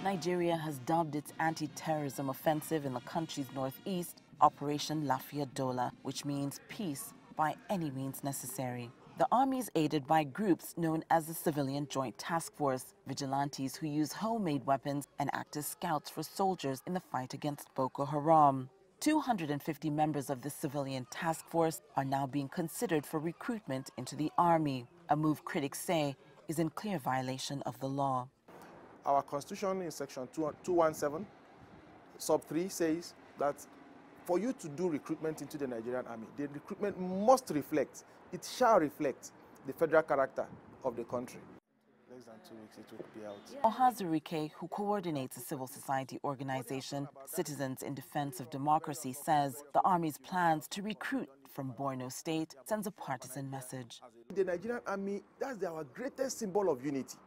Nigeria has dubbed its anti-terrorism offensive in the country's northeast Operation Lafiya-Dola, which means peace by any means necessary. The army is aided by groups known as the Civilian Joint Task Force, vigilantes who use homemade weapons and act as scouts for soldiers in the fight against Boko Haram. 250 members of the Civilian Task Force are now being considered for recruitment into the army, a move critics say is in clear violation of the law. Our constitution in section 217, sub 3 says that for you to do recruitment into the Nigerian army, the recruitment must reflect, it shall reflect the federal character of the country. Less than 2 weeks, it will be out. Ohazurike, who coordinates a civil society organization, Citizens in Defense of Democracy, says the army's plans to recruit from Borno State sends a partisan message. The Nigerian army, that's our greatest symbol of unity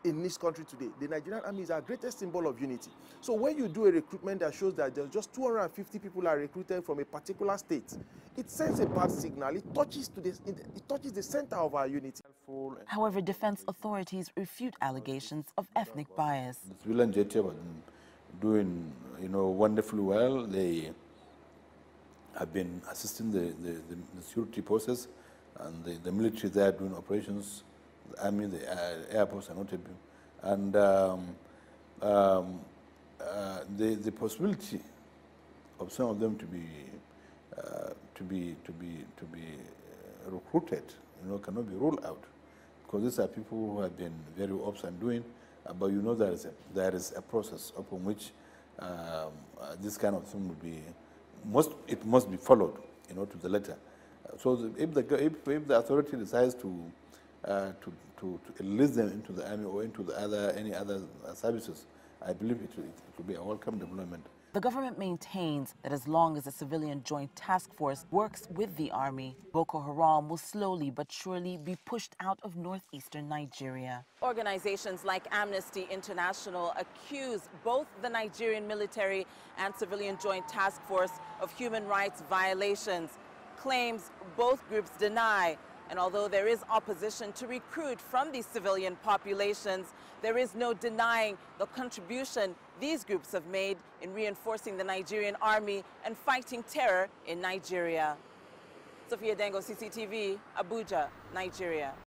in this country today. The Nigerian army is our greatest symbol of unity. So when you do a recruitment that shows that there's just 250 people are recruited from a particular state, it sends a bad signal. It touches the center of our unity. However, defense authorities refute allegations of ethnic bias. The civilian JT have been doing, wonderfully well. They have been assisting the security forces and the military there doing operations. The army, the air force are not able, and the possibility of some of them to be recruited, cannot be ruled out, because these are people who have been very ups and doing. But there is a process upon which this kind of thing must be followed, to the letter. So if the authority decides to enlist them into the army or into any other services, I believe it will be a welcome development. The government maintains that as long as the Civilian Joint Task Force works with the army, Boko Haram will slowly but surely be pushed out of northeastern Nigeria. Organizations like Amnesty International accuse both the Nigerian military and Civilian Joint Task Force of human rights violations, claims both groups deny. And although there is opposition to recruit from these civilian populations, there is no denying the contribution these groups have made in reinforcing the Nigerian army and fighting terror in Nigeria. Sophia Adengo, CCTV, Abuja, Nigeria.